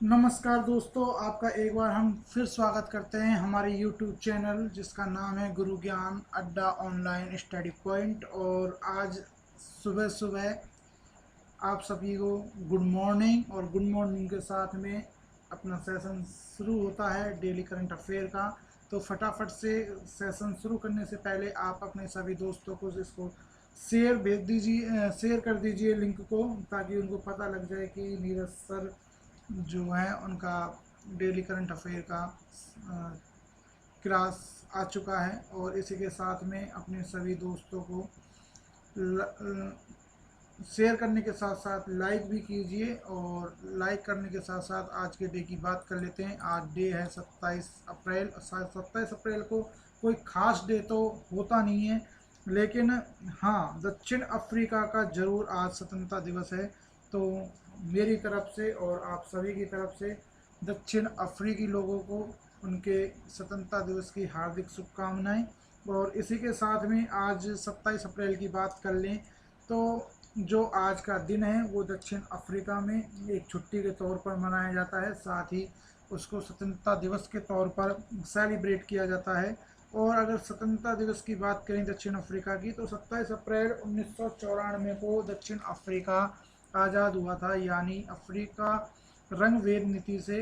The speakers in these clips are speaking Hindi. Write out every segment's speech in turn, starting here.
नमस्कार दोस्तों, आपका एक बार हम फिर स्वागत करते हैं हमारे YouTube चैनल जिसका नाम है गुरु ज्ञान अड्डा ऑनलाइन स्टडी पॉइंट। और आज सुबह सुबह आप सभी को गुड मॉर्निंग। और गुड मॉर्निंग के साथ में अपना सेशन शुरू होता है डेली करंट अफेयर का। तो फटाफट से सेशन शुरू करने से पहले आप अपने सभी दोस्तों को इसको शेयर भेज दीजिए, शेयर कर दीजिए लिंक को, ताकि उनको पता लग जाए कि नीरज सर जो है उनका डेली करंट अफेयर का क्लास आ चुका है। और इसी के साथ में अपने सभी दोस्तों को शेयर करने के साथ साथ लाइक भी कीजिए। और लाइक करने के साथ साथ आज के डे की बात कर लेते हैं। आज डे है 27 अप्रैल। शायद 27 अप्रैल को कोई खास डे तो होता नहीं है, लेकिन हाँ, दक्षिण अफ्रीका का ज़रूर आज स्वतंत्रता दिवस है। तो मेरी तरफ से और आप सभी की तरफ से दक्षिण अफ्रीकी लोगों को उनके स्वतंत्रता दिवस की हार्दिक शुभकामनाएं। और इसी के साथ में आज 27 अप्रैल की बात कर लें तो जो आज का दिन है वो दक्षिण अफ्रीका में एक छुट्टी के तौर पर मनाया जाता है, साथ ही उसको स्वतंत्रता दिवस के तौर पर सेलिब्रेट किया जाता है। और अगर स्वतंत्रता दिवस की बात करें दक्षिण अफ्रीका की, तो 27 अप्रैल 1994 को दक्षिण अफ्रीका आज़ाद हुआ था, यानी अफ्रीका रंग भेद नीति से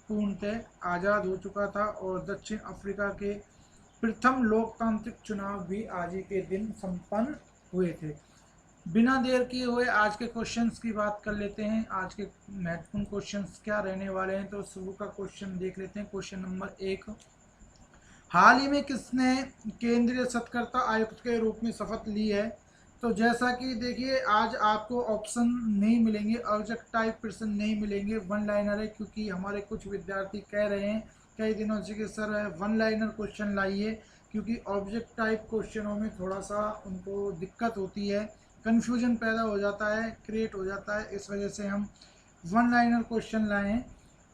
पूर्णतः आज़ाद हो चुका था। और दक्षिण अफ्रीका के प्रथम लोकतांत्रिक चुनाव भी आज ही के दिन संपन्न हुए थे। बिना देर किए हुए आज के क्वेश्चंस की बात कर लेते हैं। आज के महत्वपूर्ण क्वेश्चंस क्या रहने वाले हैं, तो शुरू का क्वेश्चन देख लेते हैं। क्वेश्चन नंबर 1, हाल ही में किसने केंद्रीय सत्कर्ता आयुक्त के रूप में शपथ ली है? तो जैसा कि देखिए, आज आपको ऑप्शन नहीं मिलेंगे, ऑब्जेक्ट टाइप प्रश्न नहीं मिलेंगे, वन लाइनर है, क्योंकि हमारे कुछ विद्यार्थी कह रहे हैं कई दिनों से कि सर वन लाइनर क्वेश्चन लाइए, क्योंकि ऑब्जेक्ट टाइप क्वेश्चनों में थोड़ा सा उनको दिक्कत होती है, कन्फ्यूजन पैदा हो जाता है, क्रिएट हो जाता है। इस वजह से हम वन लाइनर क्वेश्चन लाए हैं।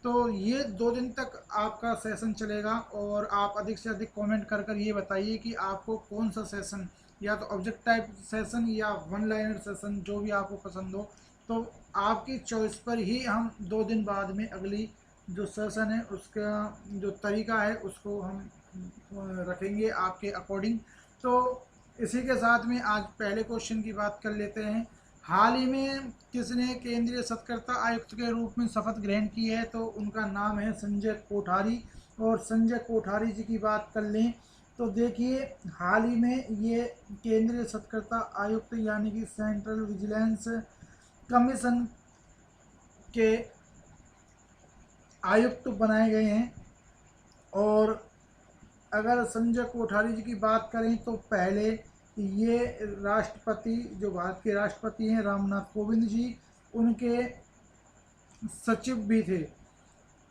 तो ये 2 दिन तक आपका सेशन चलेगा और आप अधिक से अधिक कमेंट कर कर ये बताइए कि आपको कौन सा सेशन, या तो ऑब्जेक्ट टाइप सेशन या वन लाइनर सेशन, जो भी आपको पसंद हो। तो आपकी चॉइस पर ही हम 2 दिन बाद में अगली जो सेशन है उसका जो तरीका है उसको हम रखेंगे आपके अकॉर्डिंग। तो इसी के साथ में आज पहले क्वेश्चन की बात कर लेते हैं। हाल ही में किसने केंद्रीय सत्कर्ता आयुक्त के रूप में शपथ ग्रहण की है? तो उनका नाम है संजय कोठारी। और संजय कोठारी जी की बात कर लें तो देखिए, हाल ही में ये केंद्रीय सत्कर्ता आयुक्त यानी कि सेंट्रल विजिलेंस कमीशन के आयुक्त बनाए गए हैं। और अगर संजय कोठारी जी की बात करें तो पहले ये राष्ट्रपति, जो भारत के राष्ट्रपति हैं रामनाथ कोविंद जी, उनके सचिव भी थे।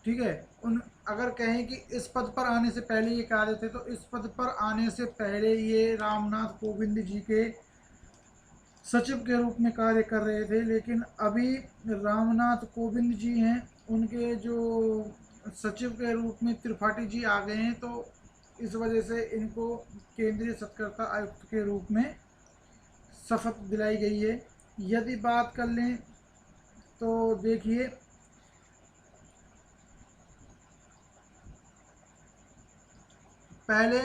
ठीक है, उन अगर कहें कि इस पद पर आने से पहले ये कार्य थे, तो इस पद पर आने से पहले ये रामनाथ कोविंद जी के सचिव के रूप में कार्य कर रहे थे। लेकिन अभी रामनाथ कोविंद जी हैं, उनके जो सचिव के रूप में त्रिपाठी जी आ गए हैं, तो इस वजह से इनको केंद्रीय सत्कर्ता आयुक्त के रूप में शपथ दिलाई गई है। यदि बात कर लें तो देखिए, पहले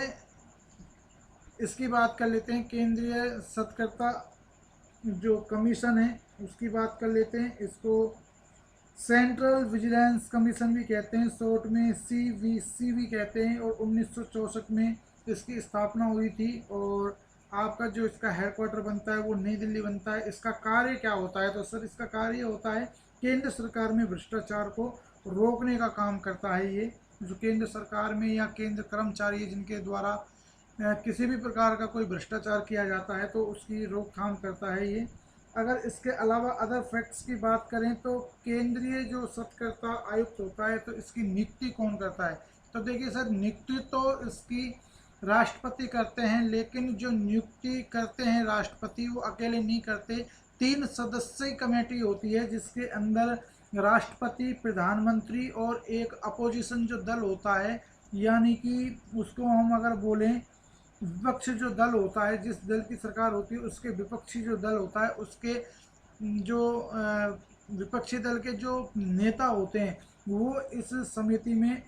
इसकी बात कर लेते हैं, केंद्रीय सत्कर्ता जो कमीशन है उसकी बात कर लेते हैं। इसको सेंट्रल विजिलेंस कमीशन भी कहते हैं, शॉर्ट में CVC भी कहते हैं। और 1964 में इसकी स्थापना हुई थी। और आपका जो इसका हेडक्वार्टर बनता है वो नई दिल्ली बनता है। इसका कार्य क्या होता है? तो सर इसका कार्य होता है केंद्र सरकार में भ्रष्टाचार को रोकने का काम करता है। ये जो केंद्र सरकार में या केंद्र कर्मचारी है जिनके द्वारा किसी भी प्रकार का कोई भ्रष्टाचार किया जाता है, तो उसकी रोकथाम करता है ये। अगर इसके अलावा अदर फैक्ट्स की बात करें तो केंद्रीय जो सत्कर्ता आयुक्त होता है, तो इसकी नियुक्ति कौन करता है? तो देखिए सर, नियुक्ति तो इसकी राष्ट्रपति करते हैं, लेकिन जो नियुक्ति करते हैं राष्ट्रपति वो अकेले नहीं करते। 3 सदस्यीय कमेटी होती है जिसके अंदर राष्ट्रपति, प्रधानमंत्री और एक अपोजिशन जो दल होता है, यानी कि उसको हम अगर बोलें विपक्ष जो दल होता है, जिस दल की सरकार होती है उसके विपक्षी जो दल होता है उसके जो विपक्षी दल के जो नेता होते हैं वो इस समिति में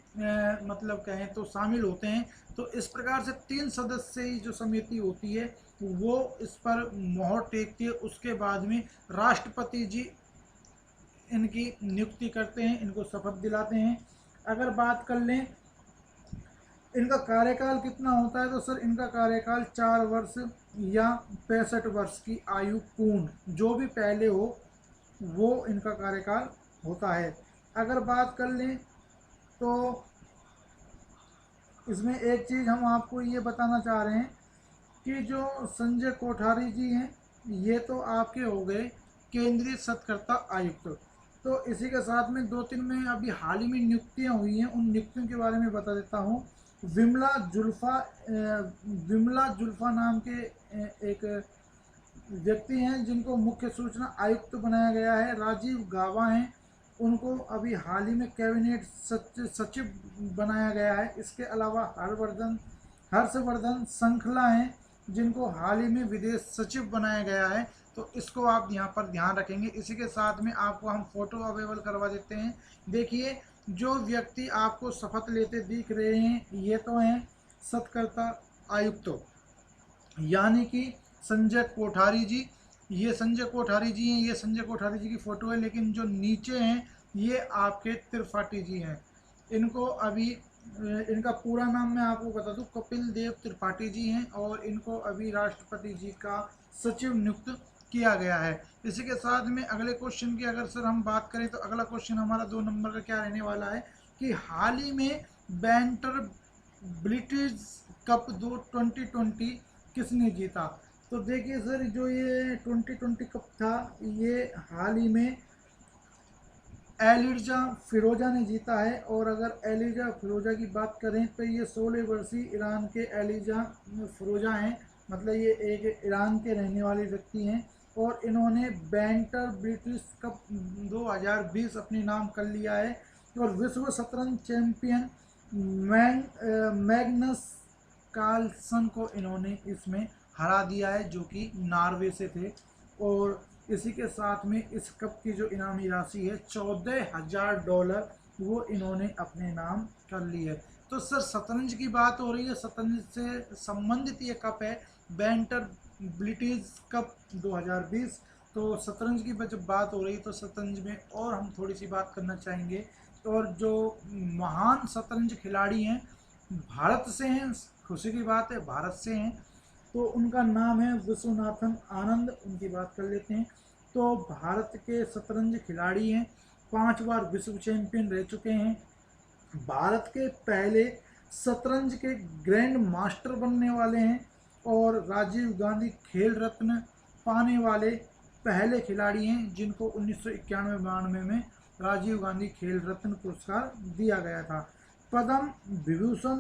मतलब कहें तो शामिल होते हैं। तो इस प्रकार से 3 सदस्यीय जो समिति होती है वो इस पर मोहर टेकती है। उसके बाद में राष्ट्रपति जी इनकी नियुक्ति करते हैं, इनको शपथ दिलाते हैं। अगर बात कर लें इनका कार्यकाल कितना होता है, तो सर इनका कार्यकाल 4 वर्ष या 65 वर्ष की आयु पूर्ण, जो भी पहले हो वो इनका कार्यकाल होता है। अगर बात कर लें तो इसमें एक चीज़ हम आपको ये बताना चाह रहे हैं कि जो संजय कोठारी जी हैं ये तो आपके हो गए केंद्रीय सत्कर्ता आयुक्त। तो इसी के साथ में 2-3 में अभी हाल ही में नियुक्तियां हुई हैं, उन नियुक्तियों के बारे में बता देता हूँ। विमला जुल्फा नाम के एक व्यक्ति हैं जिनको मुख्य सूचना आयुक्त बनाया गया है। राजीव गाबा हैं, उनको अभी हाल ही में कैबिनेट सचिव बनाया गया है। इसके अलावा हर्षवर्धन श्रृंखला हैं जिनको हाल ही में विदेश सचिव बनाया गया है। तो इसको आप यहाँ पर ध्यान रखेंगे। इसी के साथ में आपको हम फोटो अवेलेबल करवा देते हैं। देखिए जो व्यक्ति आपको शपथ लेते दिख रहे हैं ये तो हैं सत्कर्ता आयुक्त, यानी कि संजय कोठारी जी। ये संजय कोठारी जी हैं, ये संजय कोठारी जी की फ़ोटो है। लेकिन जो नीचे हैं ये आपके त्रिपाठी जी हैं। इनको अभी इनका पूरा नाम मैं आपको बता दूं, कपिल देव त्रिपाठी जी हैं और इनको अभी राष्ट्रपति जी का सचिव नियुक्त किया गया है। इसी के साथ में अगले क्वेश्चन की अगर सर हम बात करें तो अगला क्वेश्चन हमारा 2 नंबर का क्या रहने वाला है कि हाल ही में बैंटर ब्रिटिश कप 2020 किसने जीता। तो देखिए सर जो ये 2020 कप था ये हाल ही में एलिजा फिरोजा ने जीता है। और अगर एलिजा फिरोजा की बात करें तो ये 16 वर्षीय ईरान के एलिजा फिरोजा हैं, मतलब ये एक ईरान के रहने वाले व्यक्ति हैं और इन्होंने बैंटर ब्रिटिश कप 2020 अपने नाम कर लिया है। और विश्व शतरंज चैंपियन मैग्नस कार्लसन को इन्होंने इसमें हरा दिया है जो कि नॉर्वे से थे। और इसी के साथ में इस कप की जो इनामी राशि है $14,000 वो इन्होंने अपने नाम कर ली है। तो सर शतरंज की बात हो रही है, शतरंज से संबंधित ये कप है बैंटर ब्रिटिश कप 2020। तो शतरंज की जब बात हो रही है तो शतरंज में और हम थोड़ी सी बात करना चाहेंगे। और जो महान शतरंज खिलाड़ी हैं भारत से हैं, खुशी की बात है भारत से हैं, तो उनका नाम है विश्वनाथन आनंद। उनकी बात कर लेते हैं। तो भारत के शतरंज खिलाड़ी हैं, 5 बार विश्व चैंपियन रह चुके हैं, भारत के पहले शतरंज के ग्रैंड मास्टर बनने वाले हैं और राजीव गांधी खेल रत्न पाने वाले पहले खिलाड़ी हैं जिनको 1991-92 में राजीव गांधी खेल रत्न पुरस्कार दिया गया था। पद्म विभूषण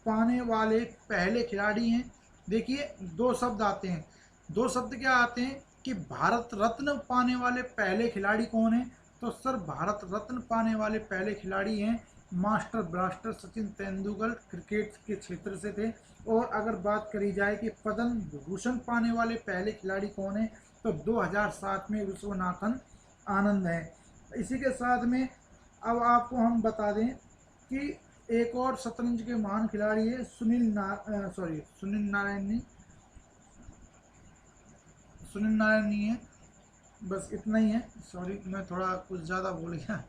पाने वाले पहले खिलाड़ी हैं। देखिए 2 शब्द आते हैं, 2 शब्द क्या आते हैं कि भारत रत्न पाने वाले पहले खिलाड़ी कौन है। तो सर भारत रत्न पाने वाले पहले खिलाड़ी हैं master blaster Sachin Tendulkar, cricket के क्षेत्र से थे। और अगर बात करी जाए कि पद्म विभूषण पाने वाले पहले खिलाड़ी कौन है तो 2007 में विश्वनाथन आनंद है। इसी के साथ में अब आपको हम बता दें कि एक और शतरंज के महान खिलाड़ी है सुनील नारायण नहीं है, बस इतना ही है। सॉरी मैं थोड़ा कुछ ज़्यादा बोल गया।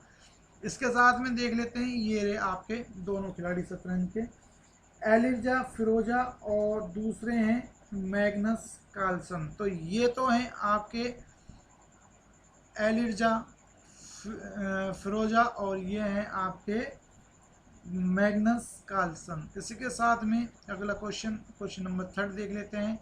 इसके साथ में देख लेते हैं ये रहे आपके दोनों खिलाड़ी शतरंज के, एलिजा फिरोजा और दूसरे हैं मैग्नस कार्लसन। तो ये तो हैं आपके एलिजा फिरोजा और ये हैं आपके मैग्नस कार्लसन। इसी के साथ में अगला क्वेश्चन नंबर 3 देख लेते हैं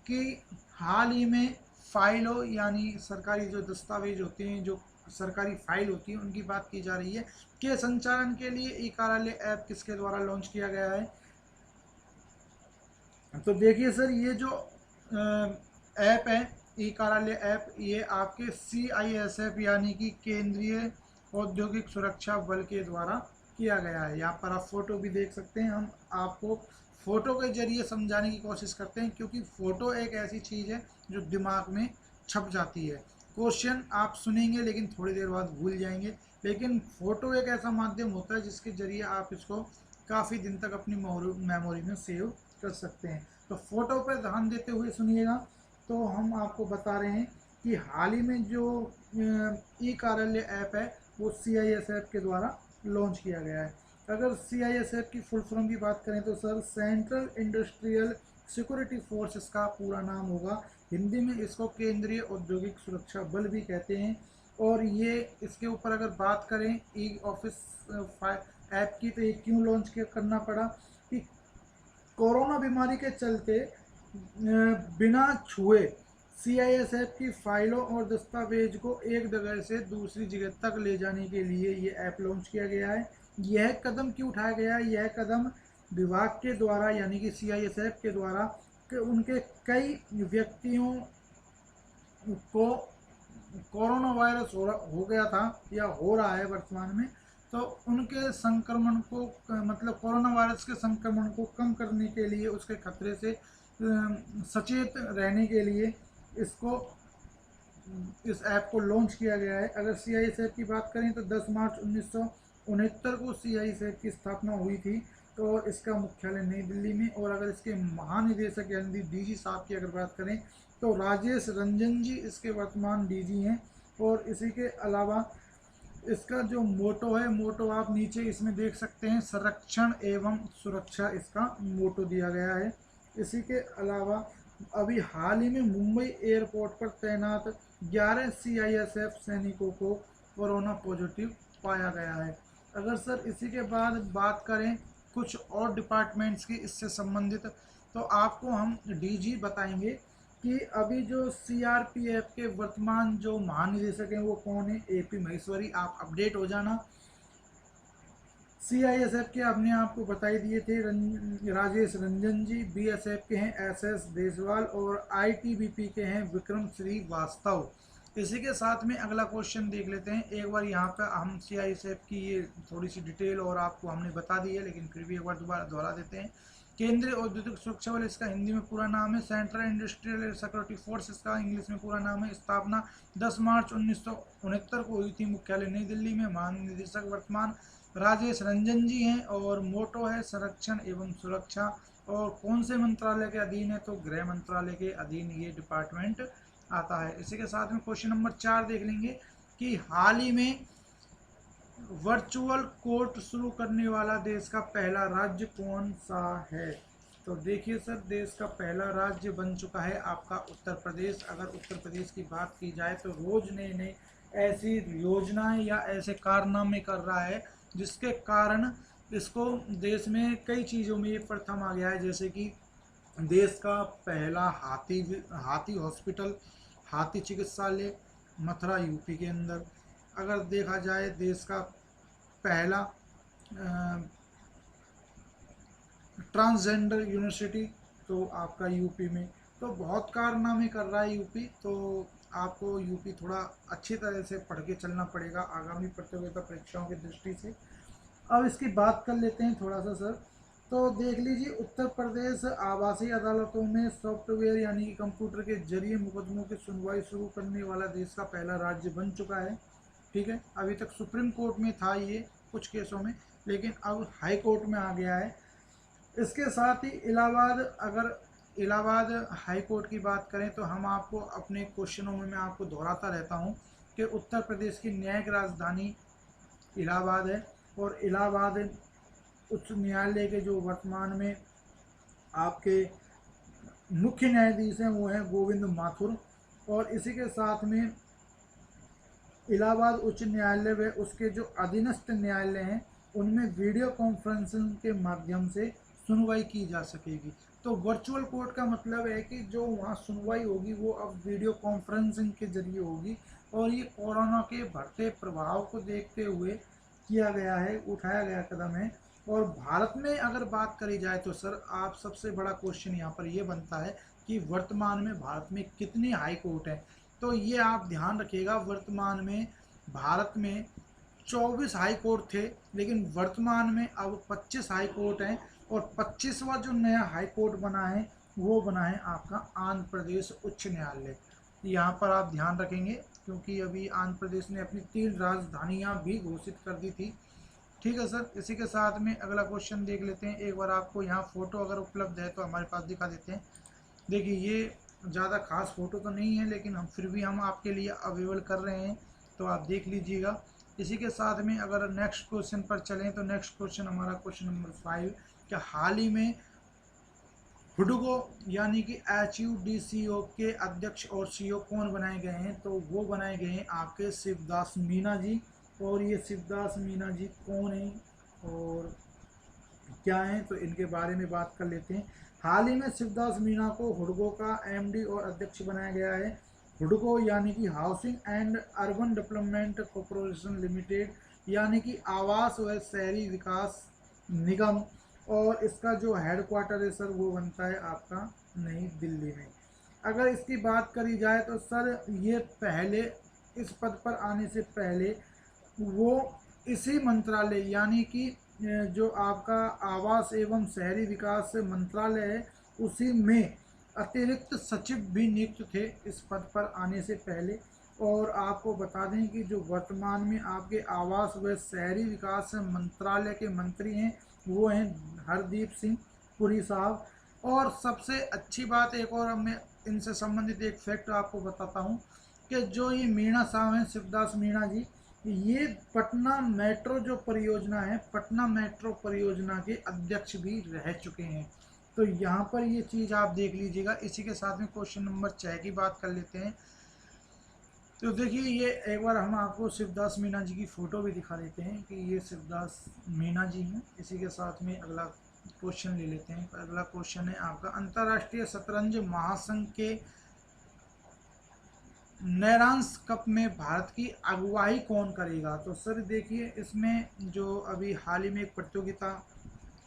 कि हाल ही में फाइलों यानी सरकारी जो दस्तावेज होते हैं, जो सरकारी फाइल होती है, उनकी बात की जा रही है कि संचालन के लिए ई कार्यालय ऐप किसके द्वारा लॉन्च किया गया है। तो देखिए सर ये जो ऐप है ई कार्यालय ऐप, ये आपके CISF यानी कि केंद्रीय औद्योगिक सुरक्षा बल के द्वारा किया गया है। यहाँ पर आप फोटो भी देख सकते हैं। हम आपको फोटो के जरिए समझाने की कोशिश करते हैं क्योंकि फोटो एक ऐसी चीज़ है जो दिमाग में छप जाती है। क्वेश्चन आप सुनेंगे लेकिन थोड़ी देर बाद भूल जाएंगे। लेकिन फ़ोटो एक ऐसा माध्यम होता है जिसके ज़रिए आप इसको काफ़ी दिन तक अपनी मेमोरी में सेव कर सकते हैं। तो फ़ोटो पर ध्यान देते हुए सुनिएगा। तो हम आपको बता रहे हैं कि हाल ही में जो ई कार्यालय ऐप है वो CISF के द्वारा लॉन्च किया गया है। अगर CISF की फुल फॉर्म की बात करें तो sir central industrial security force इसका पूरा नाम होगा। हिंदी में इसको केंद्रीय औद्योगिक सुरक्षा बल भी कहते हैं। और ये इसके ऊपर अगर बात करें ई ऑफिस ऐप की, तो ये क्यों लॉन्च करना पड़ा कि कोरोना बीमारी के चलते बिना छुए CISF की फाइलों और दस्तावेज को एक जगह से दूसरी जगह तक ले जाने के लिए ये ऐप लॉन्च किया गया है। यह कदम क्यों उठाया गया है? यह कदम विभाग के द्वारा यानी कि CISF के द्वारा कि उनके कई व्यक्तियों को कोरोना वायरस हो गया था या हो रहा है वर्तमान में। तो उनके संक्रमण को मतलब कोरोना वायरस के संक्रमण को कम करने के लिए, उसके खतरे से सचेत रहने के लिए इस ऐप को लॉन्च किया गया है। अगर CISF की बात करें तो 10 मार्च 1969 को CISF की स्थापना हुई थी। तो इसका मुख्यालय नई दिल्ली में। और अगर इसके महानिदेशक यानी DG साहब की अगर बात करें तो राजेश रंजन जी इसके वर्तमान DG हैं। और इसी के अलावा इसका जो मोटो है, मोटो आप नीचे इसमें देख सकते हैं, संरक्षण एवं सुरक्षा इसका मोटो दिया गया है। इसी के अलावा अभी हाल ही में मुंबई एयरपोर्ट पर तैनात 11 CISF सैनिकों को कोरोना पॉजिटिव पाया गया है। अगर सर इसी के बाद बात करें कुछ और डिपार्टमेंट्स की इससे संबंधित, तो आपको हम DG बताएंगे कि अभी जो CRPF के वर्तमान जो महानिदेशक हैं वो कौन है? AP महेश्वरी। आप अपडेट हो जाना। CISF के आपने आपको बताई दिए थे राजेश रंजन जी। BSF के हैं SS देसवाल और ITBP के हैं विक्रम श्रीवास्तव। इसी के साथ में अगला क्वेश्चन देख लेते हैं। एक बार यहाँ पर हम CISF की ये थोड़ी सी डिटेल और आपको हमने बता दी है, लेकिन फिर भी एक बार दोबारा दोहरा देते हैं। केंद्रीय औद्योगिक सुरक्षा बल इसका हिंदी में पूरा नाम है। सेंट्रल इंडस्ट्रियल सिक्योरिटी फोर्स इसका इंग्लिश में पूरा नाम है। स्थापना 10 मार्च 1969 को हुई थी। मुख्यालय नई दिल्ली में। महानिदेशक वर्तमान राजेश रंजन जी हैं। और मोटो है संरक्षण एवं सुरक्षा। और कौन से मंत्रालय के अधीन है? तो गृह मंत्रालय के अधीन ये डिपार्टमेंट आता है। इसी के साथ में क्वेश्चन नंबर 4 देख लेंगे कि हाल ही में वर्चुअल कोर्ट शुरू करने वाला देश का पहला राज्य कौन सा है? तो देखिए सर, देश का पहला राज्य बन चुका है आपका उत्तर प्रदेश। अगर उत्तर प्रदेश की बात की जाए तो रोज नए नए ऐसी योजनाएं या ऐसे कारनामे कर रहा है जिसके कारण इसको देश में कई चीज़ों में ये प्रथम आ गया है। जैसे कि देश का पहला हाथी हॉस्पिटल, हाथी चिकित्सालय मथुरा UP के अंदर। अगर देखा जाए देश का पहला ट्रांसजेंडर यूनिवर्सिटी तो आपका UP में। तो बहुत कारनामे कर रहा है UP। तो आपको UP थोड़ा अच्छी तरह से पढ़ के चलना पड़ेगा आगामी प्रतियोगिता परीक्षाओं की दृष्टि से। अब इसकी बात कर लेते हैं थोड़ा सा सर। तो देख लीजिए, उत्तर प्रदेश आवासीय अदालतों में सॉफ्टवेयर यानी कि कंप्यूटर के जरिए मुकदमों की सुनवाई शुरू करने वाला देश का पहला राज्य बन चुका है। ठीक है, अभी तक सुप्रीम कोर्ट में था ये कुछ केसों में, लेकिन अब हाई कोर्ट में आ गया है। इसके साथ ही इलाहाबाद हाई कोर्ट की बात करें तो हम आपको अपने क्वेश्चनों में मैं आपको दोहराता रहता हूँ कि उत्तर प्रदेश की न्यायिक राजधानी इलाहाबाद है। और इलाहाबाद उच्च न्यायालय के जो वर्तमान में आपके मुख्य न्यायाधीश हैं वो हैं गोविंद माथुर। और इसी के साथ में इलाहाबाद उच्च न्यायालय व उसके जो अधीनस्थ न्यायालय हैं उनमें वीडियो कॉन्फ्रेंसिंग के माध्यम से सुनवाई की जा सकेगी। तो वर्चुअल कोर्ट का मतलब है कि जो वहाँ सुनवाई होगी वो अब वीडियो कॉन्फ्रेंसिंग के जरिए होगी। और ये कोरोना के बढ़ते प्रभाव को देखते हुए किया गया है, उठाया गया कदम है। और भारत में अगर बात करी जाए तो सर आप सबसे बड़ा क्वेश्चन यहाँ पर ये बनता है कि वर्तमान में भारत में कितनी हाई कोर्ट हैं। तो ये आप ध्यान रखिएगा, वर्तमान में भारत में 24 हाई कोर्ट थे, लेकिन वर्तमान में अब 25 हाई कोर्ट हैं। और 25वां जो नया हाई कोर्ट बना है वो बना है आपका आंध्र प्रदेश उच्च न्यायालय। यहाँ पर आप ध्यान रखेंगे क्योंकि अभी आंध्र प्रदेश ने अपनी 3 राजधानियां भी घोषित कर दी थी। ठीक है सर, इसी के साथ में अगला क्वेश्चन देख लेते हैं। एक बार आपको यहाँ फोटो अगर उपलब्ध है तो हमारे पास दिखा देते हैं। देखिए ये ज़्यादा खास फोटो तो नहीं है, लेकिन हम फिर भी हम आपके लिए अवेलेबल कर रहे हैं, तो आप देख लीजिएगा। इसी के साथ में अगर नेक्स्ट क्वेश्चन पर चलें तो नेक्स्ट क्वेश्चन हमारा क्वेश्चन नंबर 5, क्या हाल ही में हुडुको यानी कि HUDCO के अध्यक्ष और CEO कौन बनाए गए हैं? तो वो बनाए गए हैं आपके शिवदास मीना जी। और ये शिवदास मीना जी कौन है और क्या हैं, तो इनके बारे में बात कर लेते हैं। हाल ही में शिवदास मीना को हुडको का MD और अध्यक्ष बनाया गया है। हुडको यानी कि housing and urban development corporation limited, यानी कि आवास व शहरी विकास निगम, और इसका जो हेडक्वार्टर है सर वो बनता है आपका नई दिल्ली में। अगर इसकी बात करी जाए तो सर ये पहले इस पद पर आने से पहले वो इसी मंत्रालय यानी कि जो आपका आवास एवं शहरी विकास मंत्रालय है उसी में अतिरिक्त सचिव भी नियुक्त थे इस पद पर आने से पहले। और आपको बता दें कि जो वर्तमान में आपके आवास व शहरी विकास मंत्रालय के मंत्री हैं वो हैं हरदीप सिंह पुरी साहब। और सबसे अच्छी बात एक और मैं इनसे संबंधित एक फैक्ट आपको बताता हूँ कि जो ये मीणा साहब हैं, शिवदास मीणा जी, ये पटना मेट्रो जो परियोजना है, पटना मेट्रो परियोजना के अध्यक्ष भी रह चुके हैं। तो यहाँ पर ये चीज़ आप देख लीजिएगा। इसी के साथ में क्वेश्चन नंबर 6 की बात कर लेते हैं। तो देखिए ये एक बार हम आपको शिवदास मीना जी की फ़ोटो भी दिखा देते हैं कि ये शिवदास मीना जी हैं। इसी के साथ में अगला क्वेश्चन ले लेते हैं। अगला क्वेश्चन है आपका, अंतर्राष्ट्रीय शतरंज महासंघ के नैरांस कप में भारत की अगुवाई कौन करेगा? तो सर देखिए इसमें जो अभी हाल ही में एक प्रतियोगिता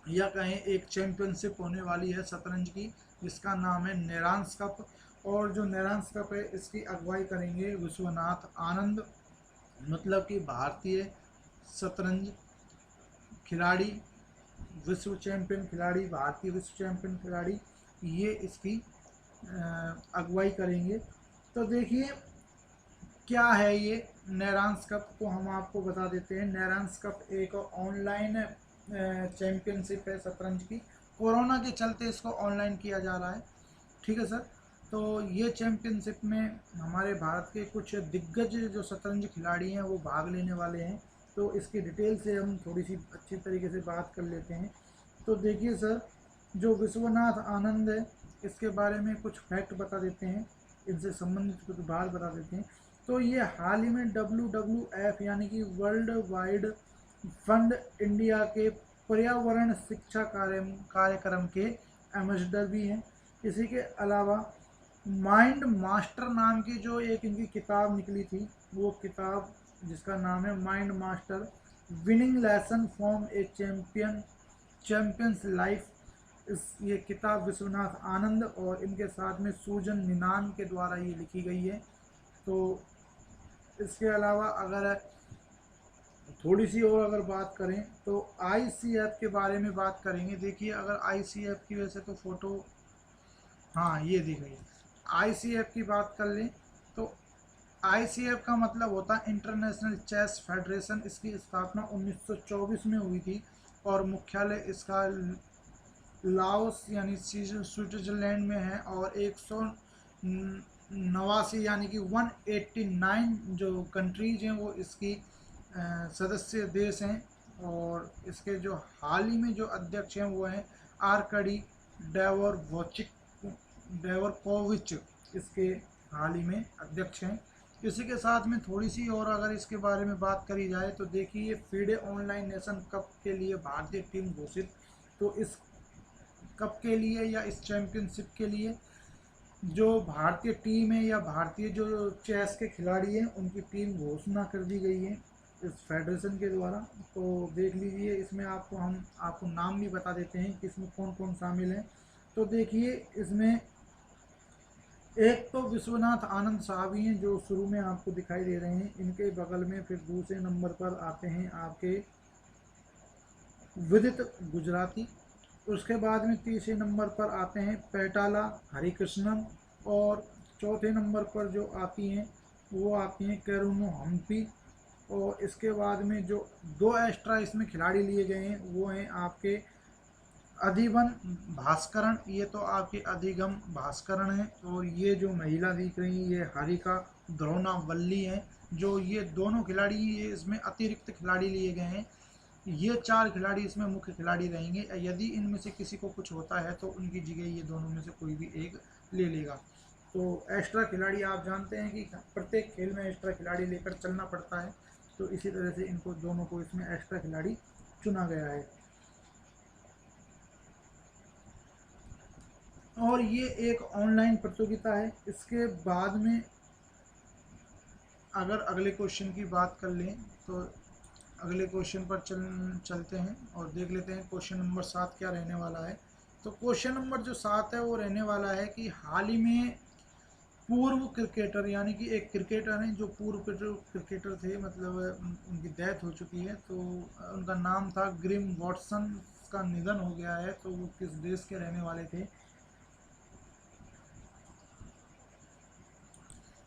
या कहें एक चैंपियनशिप होने वाली है शतरंज की, जिसका नाम है नैरांस कप। और जो नैरांस कप है इसकी अगुवाई करेंगे विश्वनाथ आनंद, मतलब कि भारतीय शतरंज खिलाड़ी, विश्व चैंपियन खिलाड़ी, भारतीय विश्व चैंपियन खिलाड़ी, ये इसकी अगुवाई करेंगे। तो देखिए क्या है ये नैरांस कप, को हम आपको बता देते हैं। नैरांस कप एक ऑनलाइन चैंपियनशिप है शतरंज की। कोरोना के चलते इसको ऑनलाइन किया जा रहा है। ठीक है सर, तो ये चैंपियनशिप में हमारे भारत के कुछ दिग्गज जो शतरंज खिलाड़ी हैं वो भाग लेने वाले हैं। तो इसकी डिटेल से हम थोड़ी सी अच्छी तरीके से बात कर लेते हैं। तो देखिए सर, जो विश्वनाथ आनंद है इसके बारे में कुछ फैक्ट बता देते हैं, इनसे संबंधित कुछ बात बता देते हैं। तो ये हाल ही में WWF यानी कि वर्ल्ड वाइड फंड इंडिया के पर्यावरण शिक्षा कार्यक्रम के एम्बेसडर भी हैं। इसी के अलावा माइंड मास्टर नाम की जो एक इनकी किताब निकली थी, वो किताब जिसका नाम है mind master winning lesson from A champions life, ये किताब विश्वनाथ आनंद और इनके साथ में सूजन निनान के द्वारा ये लिखी गई है। तो इसके अलावा अगर थोड़ी सी और अगर बात करें तो ICF के बारे में बात करेंगे। देखिए अगर ICF की वैसे तो फोटो, हाँ ये दी गई है। ICF की बात कर लें तो ICF का मतलब होता है इंटरनेशनल चेस फेडरेशन। इसकी स्थापना 1924 में हुई थी और मुख्यालय इसका लाओस यानी स्विट्जरलैंड में है। और 189 यानी कि 189 जो कंट्रीज हैं वो इसकी सदस्य देश हैं। और इसके जो हाल ही में जो अध्यक्ष हैं वो हैं आर्कडी डेवरकोविच, इसके हाल ही में अध्यक्ष हैं। इसी के साथ में थोड़ी सी और अगर इसके बारे में बात करी जाए तो देखिए फीडे ऑनलाइन नेशन कप के लिए भारतीय टीम घोषित। तो इस कप के लिए या इस चैंपियनशिप के लिए जो भारतीय टीम है या भारतीय जो चेस के खिलाड़ी हैं उनकी टीम घोषणा कर दी गई है इस फेडरेशन के द्वारा। तो देख लीजिए इसमें हम आपको नाम भी बता देते हैं कि इसमें कौन कौन शामिल हैं। तो देखिए इसमें एक तो विश्वनाथ आनंद साहब ही हैं जो शुरू में आपको दिखाई दे रहे हैं, इनके बगल में फिर दूसरे नंबर पर आते हैं आपके विदित गुजराती। उसके बाद में तीसरे नंबर पर आते हैं पैटाला हरिकृष्णन। और चौथे नंबर पर जो आती हैं वो आती हैं केरुनो हम्पी। और इसके बाद में जो दो एक्स्ट्रा इसमें खिलाड़ी लिए गए हैं वो हैं आपके अधिवन भास्करण, ये तो आपके अधिगम भास्करण है। और ये जो महिला दिख रही है ये हारिका द्रोणावल्ली हैं। जो ये दोनों खिलाड़ी ये इसमें अतिरिक्त खिलाड़ी लिए गए हैं। ये चार खिलाड़ी इसमें मुख्य खिलाड़ी रहेंगे। यदि इनमें से किसी को कुछ होता है तो उनकी जगह ये दोनों में से कोई भी एक ले लेगा। तो एक्स्ट्रा खिलाड़ी आप जानते हैं कि प्रत्येक खेल में एक्स्ट्रा खिलाड़ी लेकर चलना पड़ता है, तो इसी तरह से इनको दोनों को इसमें एक्स्ट्रा खिलाड़ी चुना गया है। और ये एक ऑनलाइन प्रतियोगिता है। इसके बाद में अगर अगले क्वेश्चन की बात कर लें तो अगले क्वेश्चन पर चलते हैं और देख लेते हैं क्वेश्चन नंबर 7 क्या रहने वाला है। तो क्वेश्चन नंबर जो 7 है वो रहने वाला है कि हाल ही में पूर्व क्रिकेटर, यानी कि एक क्रिकेटर हैं जो पूर्व क्रिकेटर थे, मतलब उनकी डेथ हो चुकी है। तो उनका नाम था ग्रिम वॉटसन, का निधन हो गया है। तो वो किस देश के रहने वाले थे?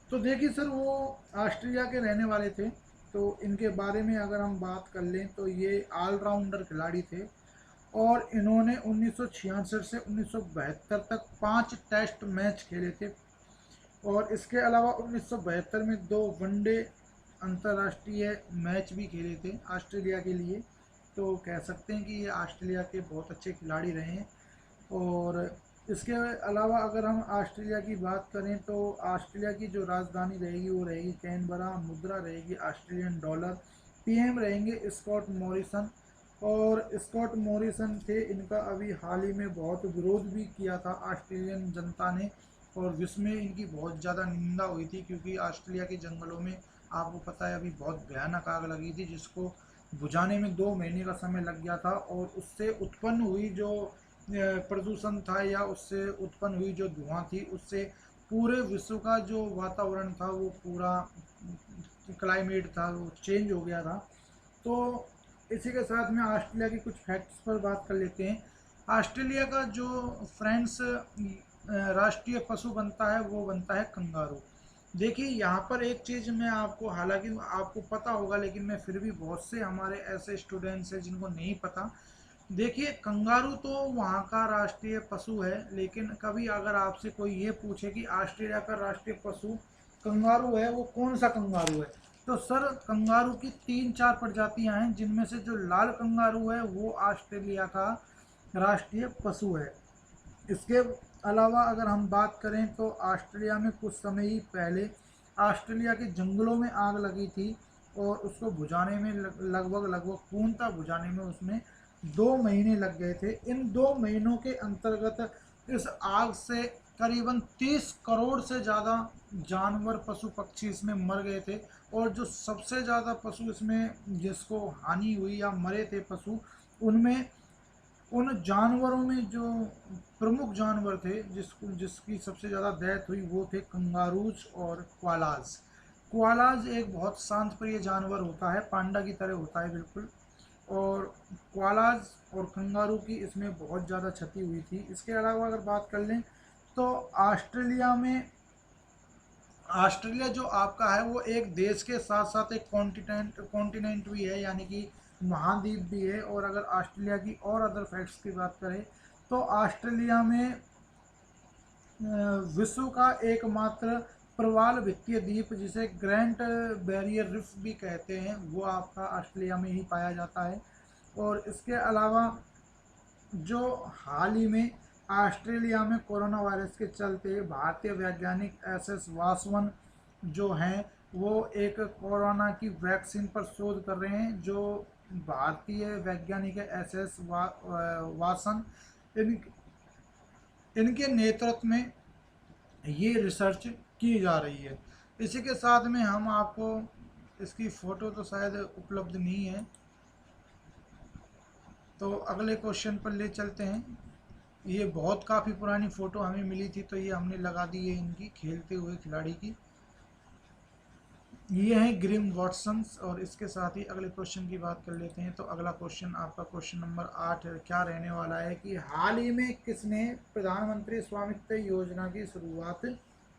तो देखिए सर, वो ऑस्ट्रेलिया के रहने वाले थे। तो इनके बारे में अगर हम बात कर लें तो ये ऑलराउंडर खिलाड़ी थे। और इन्होंने 1966 से 1972 तक 5 टेस्ट मैच खेले थे। और इसके अलावा 1972 में 2 वनडे अंतर्राष्ट्रीय मैच भी खेले थे ऑस्ट्रेलिया के लिए। तो कह सकते हैं कि ये ऑस्ट्रेलिया के बहुत अच्छे खिलाड़ी रहे हैं। और इसके अलावा अगर हम ऑस्ट्रेलिया की बात करें तो ऑस्ट्रेलिया की जो राजधानी रहेगी वो रहेगी कैनबरा, मुद्रा रहेगी ऑस्ट्रेलियन डॉलर, पीएम रहेंगे स्कॉट मॉरिसन। और स्कॉट मॉरिसन थे, इनका अभी हाल ही में बहुत विरोध भी किया था ऑस्ट्रेलियन जनता ने। और जिसमें इनकी बहुत ज़्यादा निंदा हुई थी, क्योंकि ऑस्ट्रेलिया के जंगलों में आपको पता है अभी बहुत भयानक आग लगी थी, जिसको बुझाने में 2 महीने का समय लग गया था। और उससे उत्पन्न हुई जो प्रदूषण था या उससे उत्पन्न हुई जो धुआं थी, उससे पूरे विश्व का जो वातावरण था वो पूरा क्लाइमेट था वो चेंज हो गया था। तो इसी के साथ में ऑस्ट्रेलिया की कुछ फैक्ट्स पर बात कर लेते हैं। ऑस्ट्रेलिया का जो फ्रेंड्स राष्ट्रीय पशु बनता है वो बनता है कंगारू। देखिए यहाँ पर एक चीज़ मैं आपको, हालांकि आपको पता होगा लेकिन मैं फिर भी, बहुत से हमारे ऐसे स्टूडेंट्स हैं जिनको नहीं पता। देखिए कंगारू तो वहाँ का राष्ट्रीय पशु है, लेकिन कभी अगर आपसे कोई ये पूछे कि ऑस्ट्रेलिया का राष्ट्रीय पशु कंगारू है, वो कौन सा कंगारू है, तो सर कंगारू की 3-4 प्रजातियां हैं, जिनमें से जो लाल कंगारू है वो ऑस्ट्रेलिया का राष्ट्रीय पशु है। इसके अलावा अगर हम बात करें तो ऑस्ट्रेलिया में कुछ समय ही पहले ऑस्ट्रेलिया के जंगलों में आग लगी थी। और उसको बुझाने में लगभग पूर्णतः बुझाने में उसमें 2 महीने लग गए थे। इन 2 महीनों के अंतर्गत इस आग से करीबन 30 करोड़ से ज़्यादा जानवर, पशु पक्षी इसमें मर गए थे। और जो सबसे ज़्यादा पशु इसमें जिसको हानि हुई या मरे थे पशु, उनमें उन जानवरों में जो प्रमुख जानवर थे जिसकी सबसे ज़्यादा डेथ हुई वो थे कंगारूज और क्वालाज। क्वालाज एक बहुत शांत प्रिय जानवर होता है, पांडा की तरह होता है बिल्कुल। और क्वालाज और कंगारू की इसमें बहुत ज़्यादा क्षति हुई थी। इसके अलावा अगर बात कर लें तो ऑस्ट्रेलिया में, ऑस्ट्रेलिया जो आपका है वो एक देश के साथ साथ एक कॉन्टिनेंट भी है, यानी कि महाद्वीप भी है। और अगर ऑस्ट्रेलिया की और अदर फैक्ट्स की बात करें तो ऑस्ट्रेलिया में विश्व का एकमात्र प्रवाल वित्तीय द्वीप जिसे ग्रेट बैरियर रिफ भी कहते हैं वो आपका ऑस्ट्रेलिया में ही पाया जाता है। और इसके अलावा जो हाल ही में ऑस्ट्रेलिया में कोरोना वायरस के चलते भारतीय वैज्ञानिक एस वासवन जो हैं वो एक कोरोना की वैक्सीन पर शोध कर रहे हैं। जो भारतीय वैज्ञानिक है एस वासन, इन इनके नेतृत्व में ये रिसर्च की जा रही है। इसी के साथ में हम आपको, इसकी फ़ोटो तो शायद उपलब्ध नहीं है, तो अगले क्वेश्चन पर ले चलते हैं। ये बहुत काफ़ी पुरानी फ़ोटो हमें मिली थी तो ये हमने लगा दी है इनकी खेलते हुए खिलाड़ी की। ये हैं ग्रिम वॉटसन्स। और इसके साथ ही अगले क्वेश्चन की बात कर लेते हैं। तो अगला क्वेश्चन आपका क्वेश्चन नंबर 8 क्या रहने वाला है कि हाल ही में किसने प्रधानमंत्री स्वामित्व योजना की शुरुआत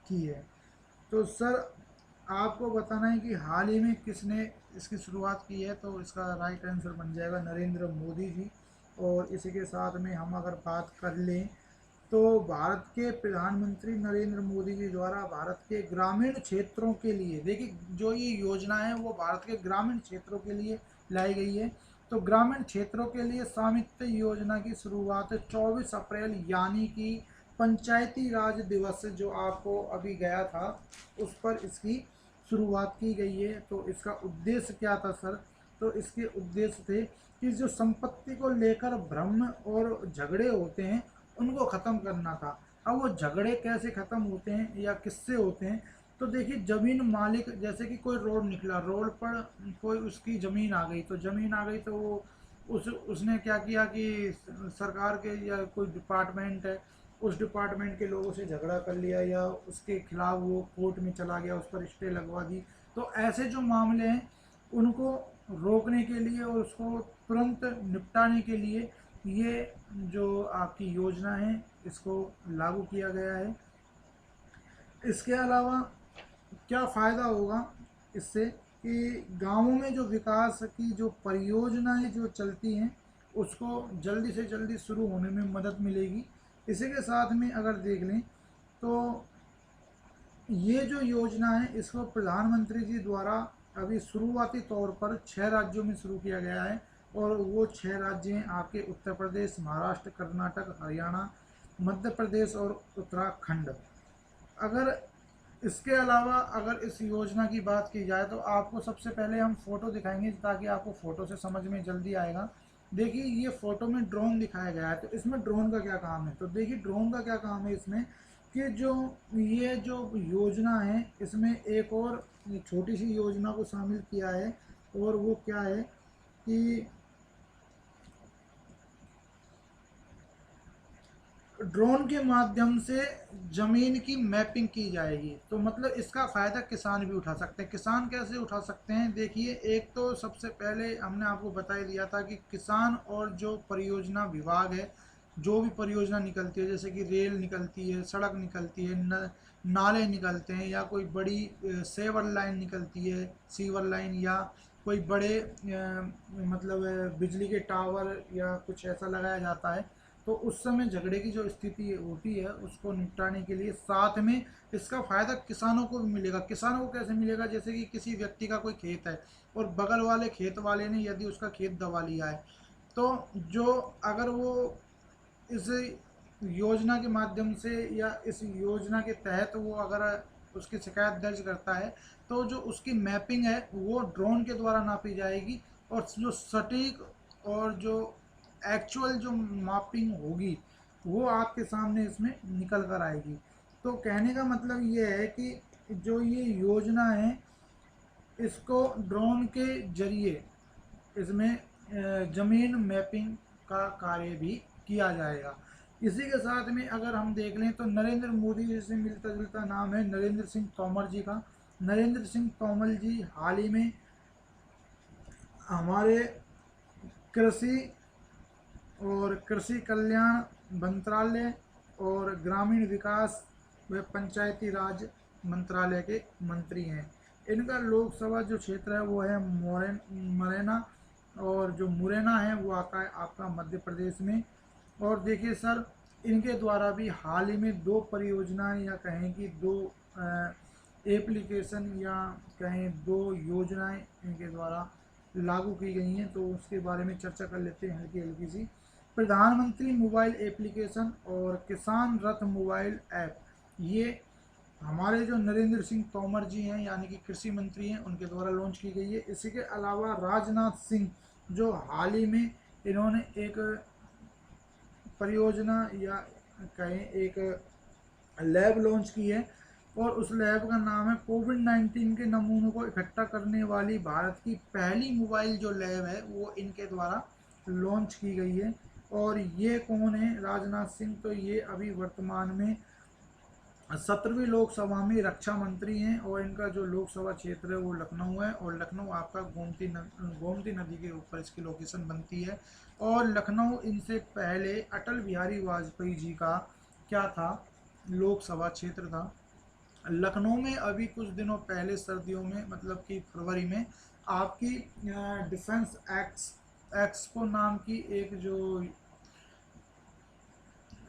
की है? तो सर आपको बताना है कि हाल ही में किसने इसकी शुरुआत की है, तो इसका राइट आंसर बन जाएगा नरेंद्र मोदी जी। और इसी के साथ में हम अगर बात कर लें तो भारत के प्रधानमंत्री नरेंद्र मोदी जी द्वारा भारत के ग्रामीण क्षेत्रों के लिए, देखिए जो ये योजना है वो भारत के ग्रामीण क्षेत्रों के लिए लाई गई है। तो ग्रामीण क्षेत्रों के लिए स्वामित्व योजना की शुरुआत 24 अप्रैल यानी कि पंचायती राज दिवस जो आपको अभी गया था उस पर इसकी शुरुआत की गई है। तो इसका उद्देश्य क्या था सर? तो इसके उद्देश्य थे कि जो संपत्ति को लेकर भ्रम और झगड़े होते हैं उनको ख़त्म करना था। अब वो झगड़े कैसे ख़त्म होते हैं या किससे होते हैं? तो देखिए ज़मीन मालिक, जैसे कि कोई रोड निकला, रोड पर कोई उसकी ज़मीन आ गई, तो ज़मीन आ गई तो वो उसने क्या किया कि सरकार के या कोई डिपार्टमेंट है उस डिपार्टमेंट के लोगों से झगड़ा कर लिया या उसके खिलाफ वो कोर्ट में चला गया, उस पर स्टे लगवा दी। तो ऐसे जो मामले हैं उनको रोकने के लिए और उसको तुरंत निपटाने के लिए ये जो आपकी योजना है इसको लागू किया गया है। इसके अलावा क्या फ़ायदा होगा इससे कि गांवों में जो विकास की जो परियोजनाएं जो चलती हैं उसको जल्दी से जल्दी शुरू होने में मदद मिलेगी। इसी के साथ में अगर देख लें तो ये जो योजना है इसको प्रधानमंत्री जी द्वारा अभी शुरुआती तौर पर 6 राज्यों में शुरू किया गया है। और वो 6 राज्य हैं आपके उत्तर प्रदेश, महाराष्ट्र, कर्नाटक, हरियाणा, मध्य प्रदेश और उत्तराखंड। अगर इसके अलावा अगर इस योजना की बात की जाए तो आपको सबसे पहले हम फ़ोटो दिखाएंगे ताकि आपको फ़ोटो से समझ में जल्दी आएगा। देखिए ये फ़ोटो में ड्रोन दिखाया गया है, तो इसमें ड्रोन का क्या काम है? तो देखिए ड्रोन का क्या काम है इसमें कि जो ये जो योजना है इसमें एक और छोटी सी योजना को शामिल किया है। और वो क्या है कि ड्रोन के माध्यम से जमीन की मैपिंग की जाएगी। तो मतलब इसका फ़ायदा किसान भी उठा सकते हैं। किसान कैसे उठा सकते हैं? देखिए एक तो सबसे पहले हमने आपको बता ही दिया था कि किसान और जो परियोजना विभाग है, जो भी परियोजना निकलती है जैसे कि रेल निकलती है, सड़क निकलती है, नाले निकलते हैं या कोई बड़ी सेवर लाइन निकलती है, सीवर लाइन, या कोई बड़े मतलब बिजली के टावर या कुछ ऐसा लगाया जाता है, तो उस समय झगड़े की जो स्थिति होती है उसको निपटाने के लिए साथ में इसका फ़ायदा किसानों को भी मिलेगा। किसानों को कैसे मिलेगा? जैसे कि किसी व्यक्ति का कोई खेत है और बगल वाले खेत वाले ने यदि उसका खेत दबा लिया है, तो जो अगर वो इस योजना के माध्यम से या इस योजना के तहत वो अगर उसकी शिकायत दर्ज करता है तो जो उसकी मैपिंग है वो ड्रोन के द्वारा नापी जाएगी। और जो सटीक और जो एक्चुअल जो मापिंग होगी वो आपके सामने इसमें निकल कर आएगी। तो कहने का मतलब ये है कि जो ये योजना है इसको ड्रोन के जरिए इसमें ज़मीन मैपिंग का कार्य भी किया जाएगा। इसी के साथ में अगर हम देख लें तो नरेंद्र मोदी जी से मिलता जुलता नाम है नरेंद्र सिंह तोमर जी का। नरेंद्र सिंह तोमर जी हाल ही में हमारे कृषि और कृषि कल्याण मंत्रालय और ग्रामीण विकास व पंचायती राज मंत्रालय के मंत्री हैं। इनका लोकसभा जो क्षेत्र है वो है मुरैना, और जो मुरैना है वो आता है आपका मध्य प्रदेश में। और देखिए सर इनके द्वारा भी हाल ही में 2 परियोजनाएं या कहें कि 2 एप्लीकेशन या कहें 2 योजनाएं इनके द्वारा लागू की गई हैं। तो उसके बारे में चर्चा कर लेते हैं हल्की हल्की सी। प्रधानमंत्री मोबाइल एप्लीकेशन और किसान रथ मोबाइल ऐप, ये हमारे जो नरेंद्र सिंह तोमर जी हैं यानी कि कृषि मंत्री हैं उनके द्वारा लॉन्च की गई है। इसी के अलावा राजनाथ सिंह जो हाल ही में इन्होंने एक परियोजना या कहें एक लैब लॉन्च की है और उस लैब का नाम है कोविड-19 के नमूनों को इकट्ठा करने वाली भारत की पहली मोबाइल जो लैब है वो इनके द्वारा लॉन्च की गई है। और ये कौन है? राजनाथ सिंह। तो ये अभी वर्तमान में 17वीं लोकसभा में रक्षा मंत्री हैं और इनका जो लोकसभा क्षेत्र है वो लखनऊ है। और लखनऊ आपका गोमती नदी के ऊपर इसकी लोकेशन बनती है। और लखनऊ इनसे पहले अटल बिहारी वाजपेयी जी का क्या था? लोकसभा क्षेत्र था। लखनऊ में अभी कुछ दिनों पहले सर्दियों में मतलब कि फरवरी में आपकी डिफेंस एक्सपो नाम की एक जो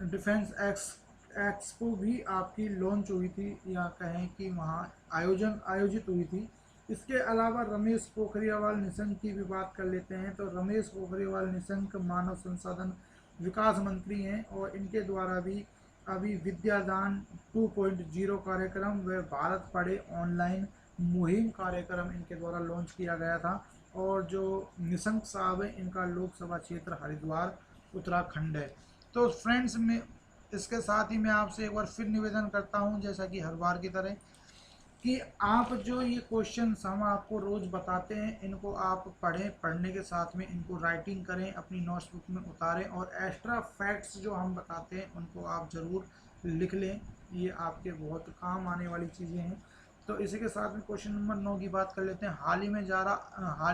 डिफेंस एक्सपो भी आपकी लॉन्च हुई थी, या कहें कि वहाँ आयोजित हुई थी। इसके अलावा रमेश पोखरियाल निशंक की भी बात कर लेते हैं। तो रमेश पोखरियाल निशंक मानव संसाधन विकास मंत्री हैं, और इनके द्वारा भी अभी विद्यादान 2.0 कार्यक्रम व भारत पढ़े ऑनलाइन मुहिम कार्यक्रम इनके द्वारा लॉन्च किया गया था। और जो निशंक साहब हैं, इनका लोकसभा क्षेत्र हरिद्वार उत्तराखंड है। तो फ्रेंड्स, में इसके साथ ही मैं आपसे एक बार फिर निवेदन करता हूं, जैसा कि हर बार की तरह, कि आप जो ये क्वेश्चंस हम आपको रोज बताते हैं, इनको आप पढ़ें, पढ़ने के साथ में इनको राइटिंग करें, अपनी नोटबुक में उतारें, और एक्स्ट्रा फैक्ट्स जो हम बताते हैं उनको आप ज़रूर लिख लें। ये आपके बहुत काम आने वाली चीज़ें हैं। तो इसी के साथ में क्वेश्चन नंबर 9 की बात कर लेते हैं। हाल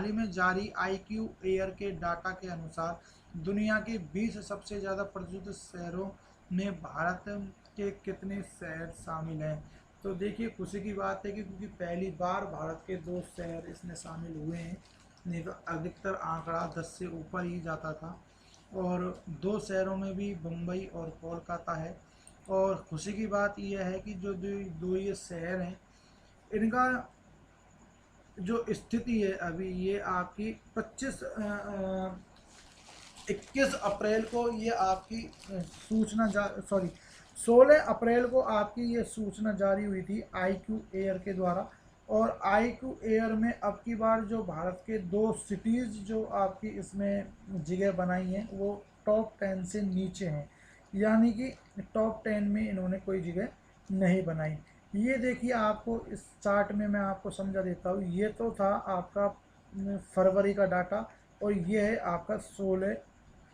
ही में जारी IQ एयर के डाटा के अनुसार दुनिया के 20 सबसे ज़्यादा प्रदूषित शहरों में भारत के कितने शहर शामिल हैं? तो देखिए, खुशी की बात है कि क्योंकि पहली बार भारत के 2 शहर इसमें शामिल हुए हैं, नहीं तो अधिकतर आंकड़ा 10 से ऊपर ही जाता था। और 2 शहरों में भी मुंबई और कोलकाता है। और खुशी की बात यह है कि जो दो ये शहर हैं, इनका जो स्थिति है अभी, ये आपकी 21 अप्रैल को ये आपकी सूचना 16 अप्रैल को आपकी ये सूचना जारी हुई थी IQ एयर के द्वारा। और IQ एयर में अब की बार जो भारत के 2 सिटीज़ जो आपकी इसमें जगह बनाई हैं, वो टॉप 10 से नीचे हैं, यानी कि टॉप 10 में इन्होंने कोई जगह नहीं बनाई। ये देखिए, आपको इस चार्ट में मैं आपको समझा देता हूँ। ये तो था आपका फरवरी का डाटा, और ये है आपका 16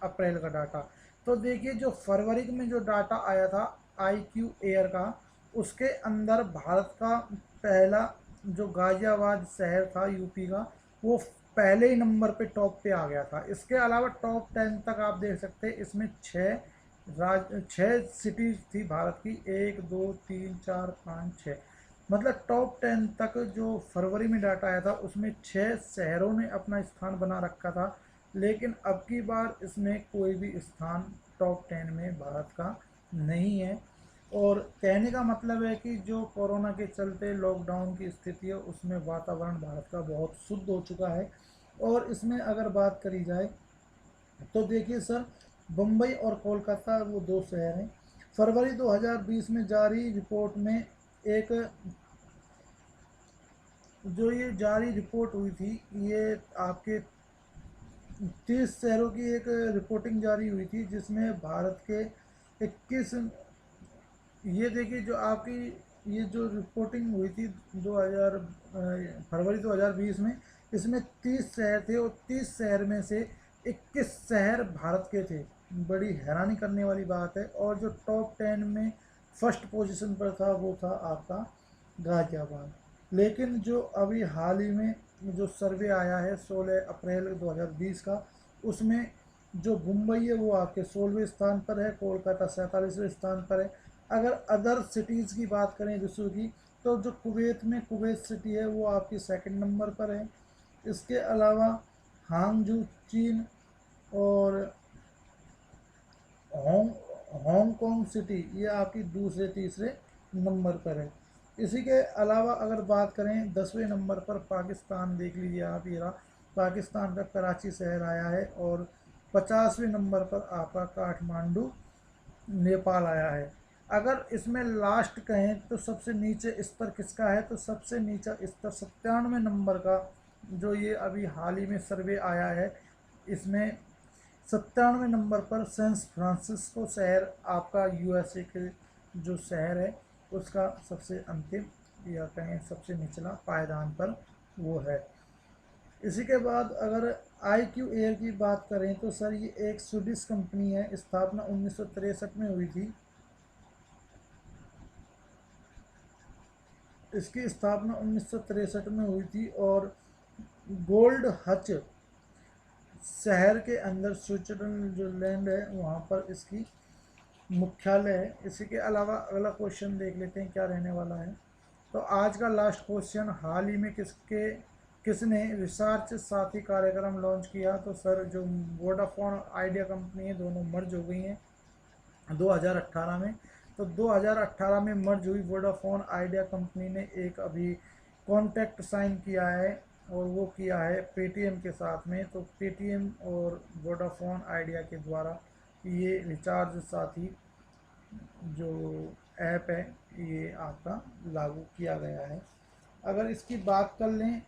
अप्रैल का डाटा। तो देखिए, जो फरवरी में जो डाटा आया था IQ एयर का, उसके अंदर भारत का पहला जो गाजियाबाद शहर था यूपी का, वो पहले ही नंबर पे टॉप पे आ गया था। इसके अलावा टॉप 10 तक आप देख सकते हैं, इसमें 6 सिटीज थी भारत की, 1 2 3 4 5 6, मतलब टॉप 10 तक जो फरवरी में डाटा आया था उसमें 6 शहरों ने अपना स्थान बना रखा था। लेकिन अब की बार इसमें कोई भी स्थान टॉप 10 में भारत का नहीं है। और कहने का मतलब है कि जो कोरोना के चलते लॉकडाउन की स्थिति है, उसमें वातावरण भारत का बहुत शुद्ध हो चुका है। और इसमें अगर बात करी जाए, तो देखिए सर, बम्बई और कोलकाता वो 2 शहर हैं। फरवरी 2020 में जारी रिपोर्ट में एक जो ये जारी रिपोर्ट हुई थी, ये आपके 30 शहरों की एक रिपोर्टिंग जारी हुई थी, जिसमें भारत के 21, ये देखिए जो आपकी ये जो रिपोर्टिंग हुई थी 2000 फरवरी 2020 में, इसमें 30 शहर थे, और 30 शहर में से 21 शहर भारत के थे। बड़ी हैरानी करने वाली बात है। और जो टॉप 10 में फर्स्ट पोजीशन पर था, वो था आपका गाजियाबाद। लेकिन जो अभी हाल ही में जो सर्वे आया है 16 अप्रैल 2020 का, उसमें जो मुंबई है वो आपके 16वें स्थान पर है, कोलकाता 47वें स्थान पर है। अगर अदर सिटीज़ की बात करें विश्व की, तो जो कुवैत सिटी है वो आपकी 2nd नंबर पर है। इसके अलावा हांगजू चीन, और हांगकांग सिटी ये आपकी दूसरे तीसरे नंबर पर है। इसी के अलावा अगर बात करें 10वें नंबर पर पाकिस्तान, देख लीजिए आप, ये रहा पाकिस्तान का कराची शहर आया है। और 50वें नंबर पर आपका काठमांडू नेपाल आया है। अगर इसमें लास्ट कहें तो सबसे नीचे स्तर किसका है, तो सबसे नीचा स्तर 97 नंबर का, जो ये अभी हाल ही में सर्वे आया है, इसमें 97 नंबर पर सैन फ्रांसिस्को शहर आपका USA के जो शहर है, उसका सबसे अंतिम, या कहें सबसे निचला पायदान पर वो है। इसी के बाद अगर IQ एयर की बात करें, तो सर ये एक स्वीडिश कंपनी है, स्थापना 1963 में हुई थी। इसकी स्थापना 1963 में हुई थी, और गोल्ड हच शहर के अंदर स्विट्जरलैंड जो लैंड है वहाँ पर इसकी मुख्यालय है। इसी के अलावा अगला क्वेश्चन देख लेते हैं क्या रहने वाला है। तो आज का लास्ट क्वेश्चन, हाल ही में किसने रिसर्च साथी कार्यक्रम लॉन्च किया? तो सर जो वोडाफोन आइडिया कंपनी है, दोनों मर्ज हो गई हैं 2018 में। तो 2018 में मर्ज हुई वोडाफोन आइडिया कंपनी ने एक अभी कॉन्ट्रैक्ट साइन किया है, और वो किया है पेटीएम के साथ में। तो पेटीएम और वोडाफोन आइडिया के द्वारा ये रिचार्ज साथी जो ऐप है ये आपका लागू किया गया है। अगर इसकी बात कर लें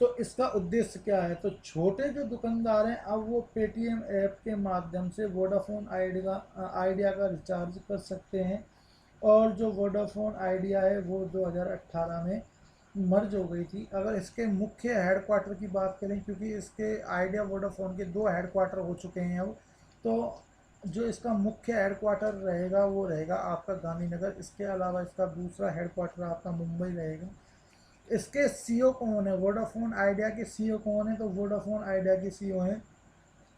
तो इसका उद्देश्य क्या है? तो छोटे जो दुकानदार हैं अब वो पेटीएम ऐप के माध्यम से वोडाफोन आइडिया का रिचार्ज कर सकते हैं। और जो वोडाफोन आइडिया है वो 2018 में मर्ज हो गई थी। अगर इसके मुख्य हेडक्वार्टर की बात करें, क्योंकि इसके आइडिया वोडाफोन के 2 हेडक्वार्टर हो चुके हैं अब, तो जो इसका मुख्य हेडक्वार्टर रहेगा वो रहेगा आपका गांधीनगर। इसके अलावा इसका दूसरा हेडक्वार्टर आपका मुंबई रहेगा। इसके सीईओ कौन है? वोडाफोन आइडिया के सीईओ कौन है? तो वोडाफोन आइडिया के सीईओ हैं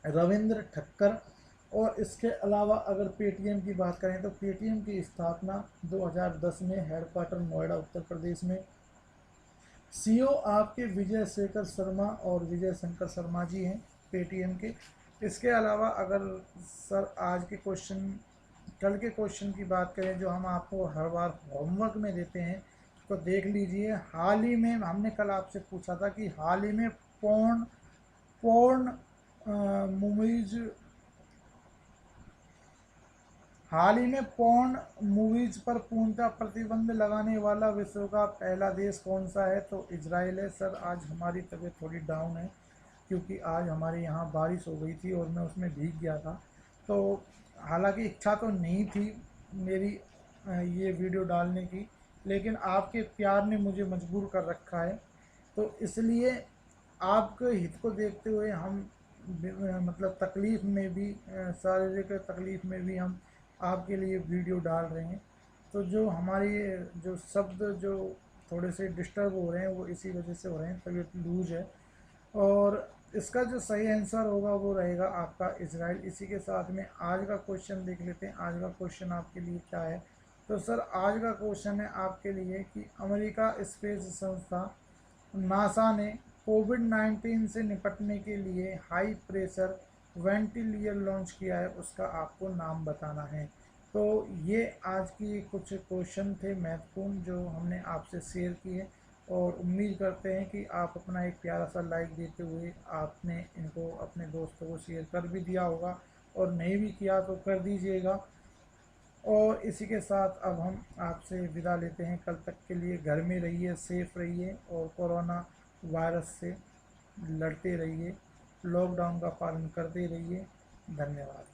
रविंद्र ठक्कर। और इसके अलावा अगर पेटीएम की बात करें तो पेटीएम की स्थापना 2010 में, हेडक्वार्टर नोएडा उत्तर प्रदेश में। सीईओ आपके विजय शेखर शर्मा और विजय शंकर शर्मा जी हैं पेटीएम के। इसके अलावा अगर सर आज के क्वेश्चन, कल के क्वेश्चन की बात करें जो हम आपको हर बार होमवर्क में देते हैं, तो देख लीजिए। हाल ही में हमने कल आपसे पूछा था कि हाल ही में पोर्न पोर्न मूवीज हाल ही में पोर्न मूवीज पर पूर्णतः प्रतिबंध लगाने वाला विश्व का पहला देश कौन सा है? तो इजराइल है। सर आज हमारी तबीयत थोड़ी डाउन है, क्योंकि आज हमारे यहाँ बारिश हो गई थी और मैं उसमें भीग गया था। तो हालांकि इच्छा तो नहीं थी मेरी ये वीडियो डालने की, लेकिन आपके प्यार ने मुझे मजबूर कर रखा है। तो इसलिए आपके हित को देखते हुए हम मतलब तकलीफ़ में भी, शारीरिक तकलीफ़ में भी हम आपके लिए वीडियो डाल रहे हैं। तो जो हमारी जो शब्द जो थोड़े से डिस्टर्ब हो रहे हैं वो इसी वजह से हो रहे हैं, तबीयत लूज है। और इसका जो सही आंसर होगा वो रहेगा आपका इजराइल। इसी के साथ में आज का क्वेश्चन देख लेते हैं। आज का क्वेश्चन आपके लिए क्या है? तो सर आज का क्वेश्चन है आपके लिए कि अमेरिका स्पेस संस्था नासा ने कोविड-19 से निपटने के लिए हाई प्रेशर वेंटिलेटर लॉन्च किया है, उसका आपको नाम बताना है। तो ये आज की कुछ क्वेश्चन थे महत्वपूर्ण जो हमने आपसे शेयर किए, और उम्मीद करते हैं कि आप अपना एक प्यारा सा लाइक देते हुए आपने इनको अपने दोस्तों को शेयर कर भी दिया होगा, और नहीं भी किया तो कर दीजिएगा। और इसी के साथ अब हम आपसे विदा लेते हैं। कल तक के लिए घर में रहिए, सेफ रहिए, और कोरोना वायरस से लड़ते रहिए, लॉकडाउन का पालन करते रहिए। धन्यवाद।